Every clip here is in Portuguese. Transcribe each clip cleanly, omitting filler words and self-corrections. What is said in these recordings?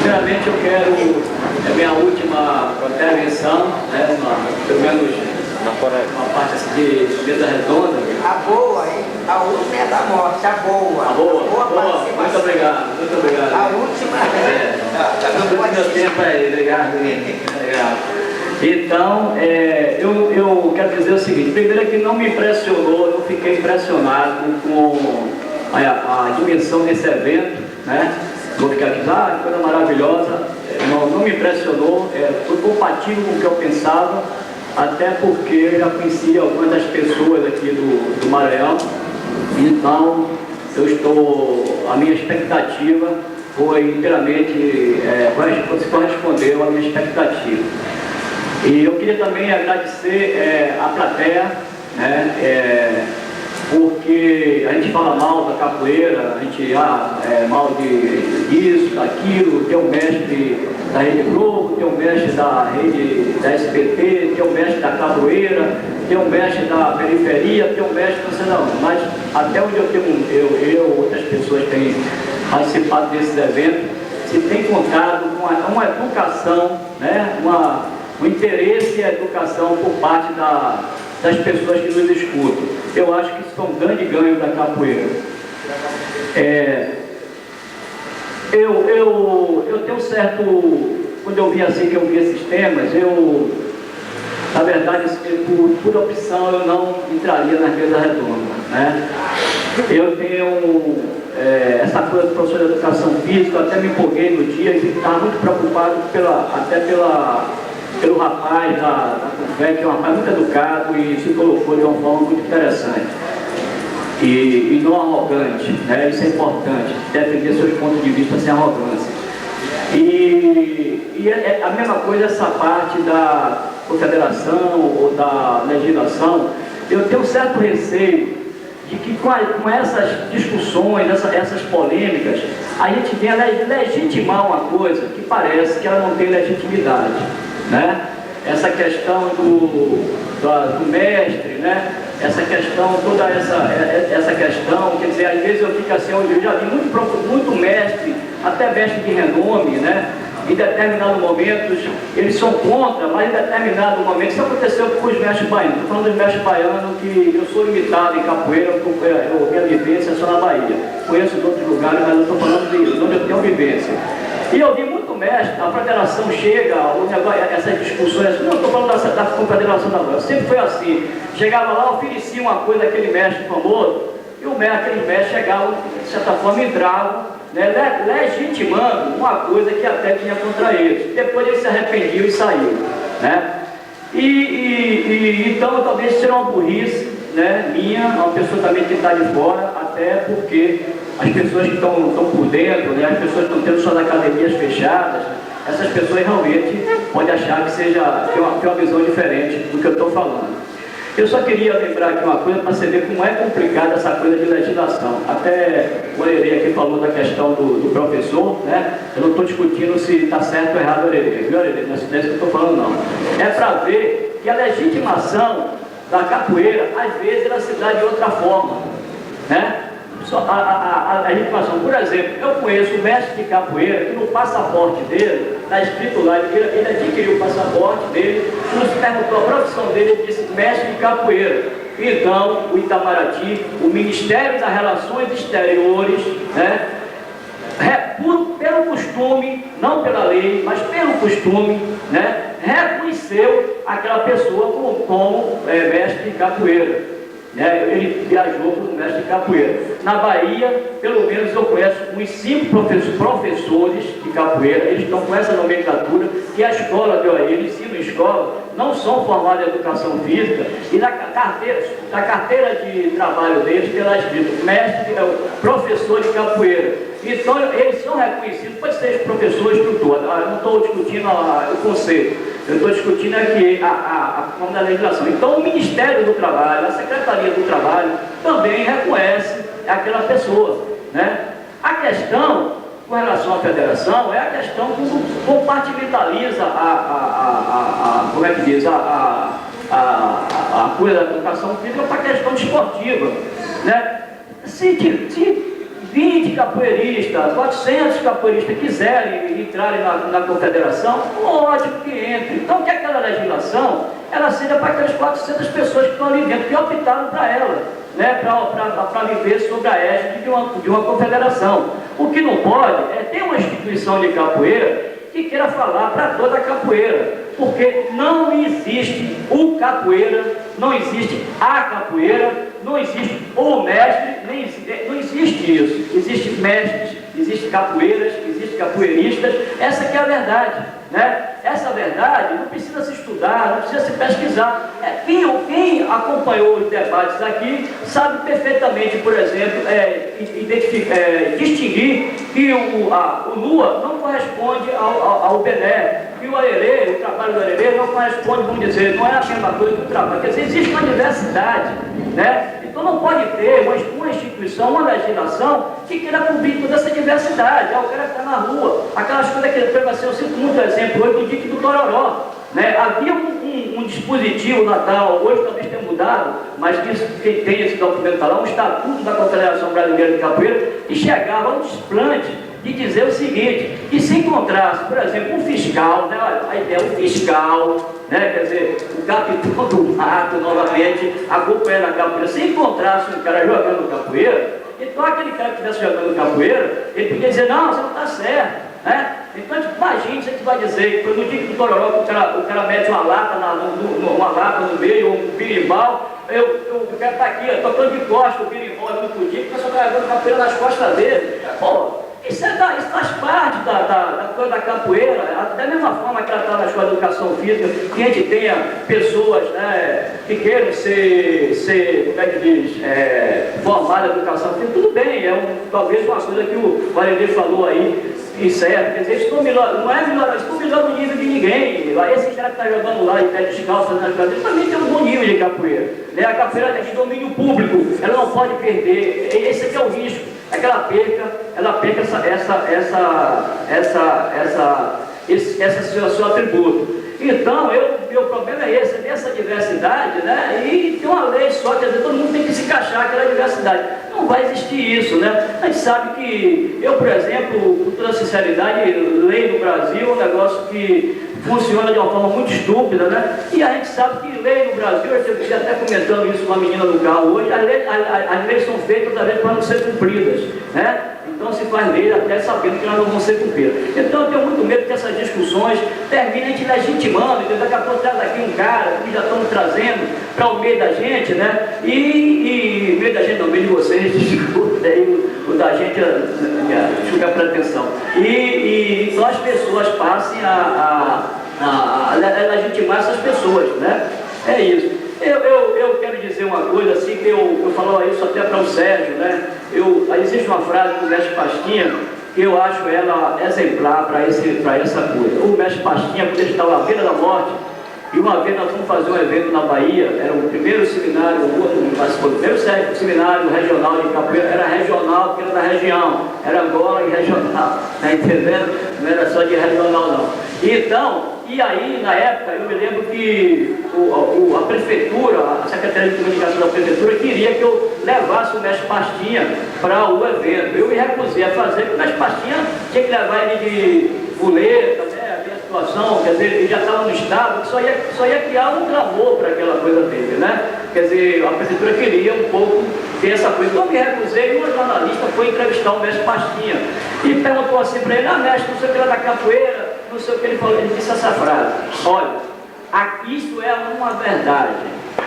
Primeiramente, eu quero, é minha última intervenção, né, pelo menos uma parte assim, de mesa redonda. A boa, hein? A última é da morte, a boa. A boa, Boa, muito obrigado, muito obrigado. A última Não meu tempo aí, obrigado. Então, eu quero dizer o seguinte: primeiro é que não me impressionou, eu fiquei impressionado com a dimensão desse evento, né? Vou ficar aqui, que coisa maravilhosa, não me impressionou, foi compatível com o que eu pensava, até porque eu já conhecia algumas das pessoas aqui do Maranhão, então a minha expectativa foi inteiramente, correspondeu à minha expectativa. E eu queria também agradecer a plateia, né, porque a gente fala mal da capoeira, a gente mal disso, daquilo, tem um mestre da Rede Globo, tem um mestre da rede da SBT, tem um mestre da capoeira, tem um mestre da periferia, tem um mestre, não sei não, mas até onde eu outras pessoas têm participado desses eventos, se tem contado com uma educação, né, um interesse e a educação por parte das pessoas que nos escutam. Eu acho que isso é um grande ganho da capoeira. Eu tenho certo, quando eu vi assim, que eu vi esses temas, na verdade, por opção, eu não entraria na mesa redonda, né? Eu tenho essa coisa do professor de educação física, eu até me empolguei no dia e estava muito preocupado pelo rapaz da CUFEC, que é um rapaz muito educado e se colocou de uma forma muito interessante e não arrogante, né? Isso é importante, defender seus pontos de vista sem arrogância. E a mesma coisa essa parte da confederação ou da legislação, eu tenho um certo receio de que com essas discussões, essas polêmicas, a gente venha legitimar uma coisa que parece que ela não tem legitimidade, né? Essa questão do mestre, né? Essa questão, toda essa questão, quer dizer, às vezes eu fico assim, eu já vi muito mestre, até mestre de renome, né? Em determinados momentos, eles são contra, mas em determinado momento, isso aconteceu com os mestres baianos. Estou falando dos mestres baianos, que eu sou limitado em capoeira, porque minha vivência é só na Bahia. Conheço de outros lugares, mas eu estou falando de onde eu tenho vivência. E eu vi muito mestre, a federação chega, essas discussões, não estou falando da confederação da Bahia, sempre foi assim. Chegava lá, oferecia uma coisa àquele mestre famoso, e aqueles mestres chegavam, de certa forma, entravam, né, legitimando uma coisa que até tinha contra eles. Depois eles se arrependiam e saíram, né? Então talvez seja uma burrice, né, minha, uma pessoa também que está de fora, até porque as pessoas que estão por dentro, né, as pessoas que estão tendo suas academias fechadas, essas pessoas realmente podem achar que tem uma visão diferente do que eu estou falando. Eu só queria lembrar aqui uma coisa para você ver como é complicada essa coisa de legislação. Até o Orerê aqui falou da questão do professor, né? Eu não estou discutindo se está certo ou errado, Orerê, viu, Orerê? Não é isso que eu estou falando, não. É para ver que a legitimação da capoeira, às vezes, ela se dá de outra forma, né? A legitimação, por exemplo, eu conheço um mestre de capoeira que no passaporte dele, está escrito lá, ele adquiriu o passaporte dele, nos perguntou a profissão dele, ele disse mestre de capoeira. Então, o Itamaraty, o Ministério das Relações Exteriores, né, pelo costume, não pela lei, mas pelo costume, né, reconheceu aquela pessoa como mestre de capoeira. Ele viajou como mestre de capoeira. Na Bahia, pelo menos eu conheço uns 5 professores de capoeira, eles estão com essa nomenclatura, que a escola deu a eles, ensino em escola, não são formados em educação física, e na carteira de trabalho deles está escrito mestre, professor de capoeira. Então eles são reconhecidos, pode ser professor ou instrutor, eu não estou discutindo o conceito. Eu estou discutindo aqui a forma da legislação. Então, o Ministério do Trabalho, a Secretaria do Trabalho, também reconhece aquela pessoa, né? A questão, com relação à federação, é a questão que compartimentaliza como é que diz, a coisa da educação física para a questão esportiva, né? Se 20 capoeiristas, 400 capoeiristas quiserem entrarem na confederação, lógico que entre. Então, que aquela legislação, ela seja para aquelas 400 pessoas que estão ali dentro, que optaram para ela, né, para viver sob a égide de uma confederação. O que não pode é ter uma instituição de capoeira que queira falar para toda a capoeira, porque não existe o capoeira, não existe a capoeira, não existe o mestre, não existe isso. Existe mestres, existe capoeiras, existe capoeiristas, essa que é a verdade, né? Essa verdade não precisa se estudar, não precisa se pesquisar. Quem acompanhou os debates aqui sabe perfeitamente, por exemplo, distinguir que o Lua não corresponde ao Bené, que o Arerê, o trabalho do Arerê não corresponde, vamos dizer, não é a mesma coisa que o trabalho. Quer dizer, existe uma diversidade, né? Então não pode ter uma instituição, uma legislação que queira cobrir toda essa diversidade. O cara que está na rua, aquelas coisas que eu sinto muito exemplo hoje do Dique do Tororó, né? Havia um dispositivo natal, hoje talvez tenha mudado, mas quem tem esse documento lá, um estatuto da Confederação Brasileira de Capoeira, que chegava ao desplante de dizer o seguinte, que se encontrasse, por exemplo, um fiscal, né, a ideia, um fiscal, né, quer dizer, o capitão do mato, novamente, acompanhando a capoeira, se encontrasse um cara jogando capoeira, então aquele cara que estivesse jogando capoeira, ele podia dizer, não, você não está certo, né? Então, imagine, você que vai dizer, no dia do Tororó, o cara mete uma lata no meio, um birimbau, o cara está aqui, tocando de costas, o birimbau é muito pudido, o pessoal está jogando capoeira nas costas dele, pô, isso faz parte da coisa da capoeira, da mesma forma que ela está na escola de educação física, que a gente tenha pessoas, né, que queiram ser como é que diz, formadas em educação física, tudo bem, talvez uma coisa que o Valendir falou aí, e certo, quer dizer, isso não é melhor, isso não melhora o nível de ninguém. Esse cara que está jogando lá e pé descalço nas cadeiras também tem um bom nível de capoeira, né? A capoeira é de domínio público, ela não pode perder, esse aqui é o risco. É que ela perca esse seu atributo. Então, meu problema é esse, é essa diversidade, né? E tem uma lei só, quer dizer, todo mundo tem que se encaixar naquela diversidade. Não vai existir isso, né? A gente sabe que eu, por exemplo, com toda sinceridade, lei no Brasil é um negócio que funciona de uma forma muito estúpida, né? E a gente sabe que lei no Brasil, eu estive até comentando isso com uma menina no carro hoje, as leis são feitas às vezes para não ser cumpridas, né? Então se faz lei até sabendo que elas não vão ser cumpridas. Então eu tenho muito medo que essas discussões terminem a gente legitimando, entendeu? Daqui a pouco traz aqui um cara que já estamos trazendo para o meio da gente, né? E meio da gente, não, meio de vocês, desculpa, aí o da gente fica para atenção. E então as pessoas passem a legitimar essas pessoas, né? É isso. Eu quero dizer uma coisa assim, que eu falava isso até para o Sérgio, né? Existe uma frase do Mestre Pastinha, que eu acho ela exemplar para essa coisa. O Mestre Pastinha, quando ele estava à beira da morte, e uma vez nós fomos fazer um evento na Bahia, era o primeiro seminário, o primeiro seminário regional de capoeira, era regional porque era da região, era Angola e regional, tá entendendo? Não era só de regional não. Então, e aí na época eu me lembro que a prefeitura, a Secretaria de Comunicação da prefeitura queria que eu levasse o Mestre Pastinha para o evento. Eu me recusei a fazer, porque o Mestre Pastinha tinha que levar ele de muleta, né? Quer dizer, ele já estava no estado, que só ia criar um clamor para aquela coisa dele, né? Quer dizer, a prefeitura queria um pouco ter essa coisa. Então eu me recusei e uma jornalista foi entrevistar o Mestre Pastinha e perguntou assim para ele, mestre, não sei o que era da capoeira, não sei o que ele falou, ele disse essa frase, olha, isso é uma verdade,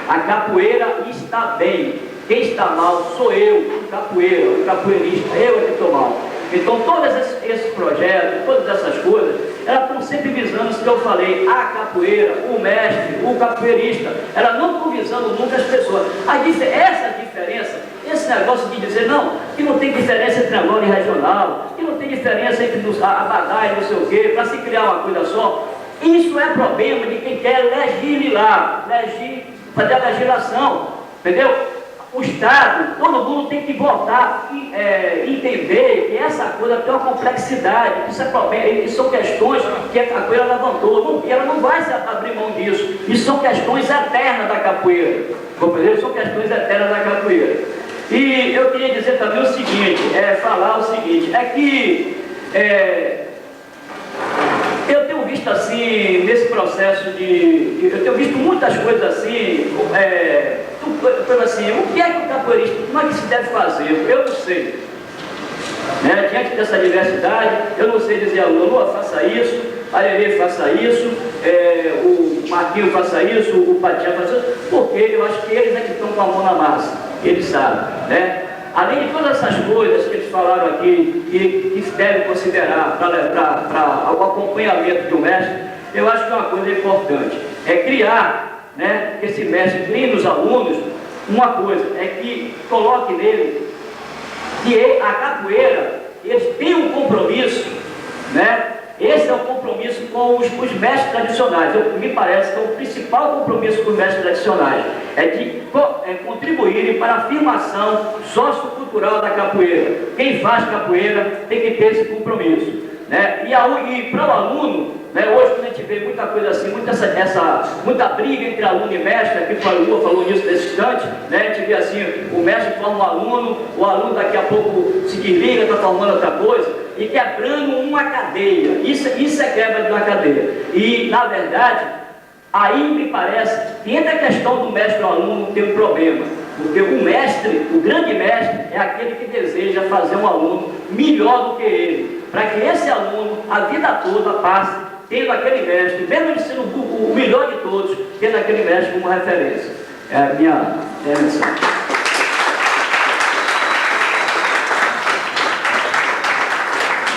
a capoeira está bem, quem está mal sou eu, o capoeira, o capoeirista, eu é que estou mal. Então todos esses projetos, todas essas coisas, elas estão sempre visando isso que eu falei, a capoeira, o mestre, o capoeirista, elas não estão visando nunca as pessoas. Essa diferença, esse negócio de dizer, não, que não tem diferença entre Angola e regional, que não tem diferença entre Abadá e não sei o quê, para se criar uma coisa só, isso é problema de quem quer legislar, fazer a legislação, entendeu? O Estado, todo mundo tem que votar e entender que essa coisa tem uma complexidade, que isso é problema, isso são questões que a capoeira levantou, e ela não vai se abrir mão disso. Isso são questões eternas da capoeira, compreendeu? São questões eternas da capoeira. E eu queria queria dizer também o seguinte, falar o seguinte, é que eu tenho visto assim, nesse processo eu tenho visto muitas coisas assim, assim, o que é que o capoeirista, como é que se deve fazer? Eu não sei. Diante dessa diversidade, eu não sei dizer a Lua faça isso, a Lelê faça isso, o Marquinho faça isso, o Patiá faça isso, porque eu acho que eles é que estão com a mão na massa, eles sabem, né? Além de todas essas coisas que eles falaram aqui, que se deve considerar para o acompanhamento do mestre, eu acho que uma coisa importante é criar, né, que esse mestre crie nos alunos uma coisa, é que coloque nele que a capoeira, eles têm um compromisso, né? Esse é o compromisso com os mestres tradicionais. Me parece que é o principal compromisso com os mestres tradicionais, é de contribuírem para a afirmação sociocultural da capoeira. Quem faz capoeira tem que ter esse compromisso, né? E para o aluno, né, hoje quando a gente vê muita coisa assim, muita briga entre aluno e mestre, aqui o Lua falou nisso nesse instante, né, a gente vê assim, o mestre forma o aluno daqui a pouco se desliga, está formando outra coisa, e quebrando uma cadeia. Isso é quebra de uma cadeia. E, na verdade, aí me parece que entre a questão do mestre e do aluno tem um problema. Porque o mestre, o grande mestre, é aquele que deseja fazer um aluno melhor do que ele. Para que esse aluno, a vida toda, passe tendo aquele mestre, mesmo ele sendo o melhor de todos, tendo aquele mestre como referência. É a minha mensagem.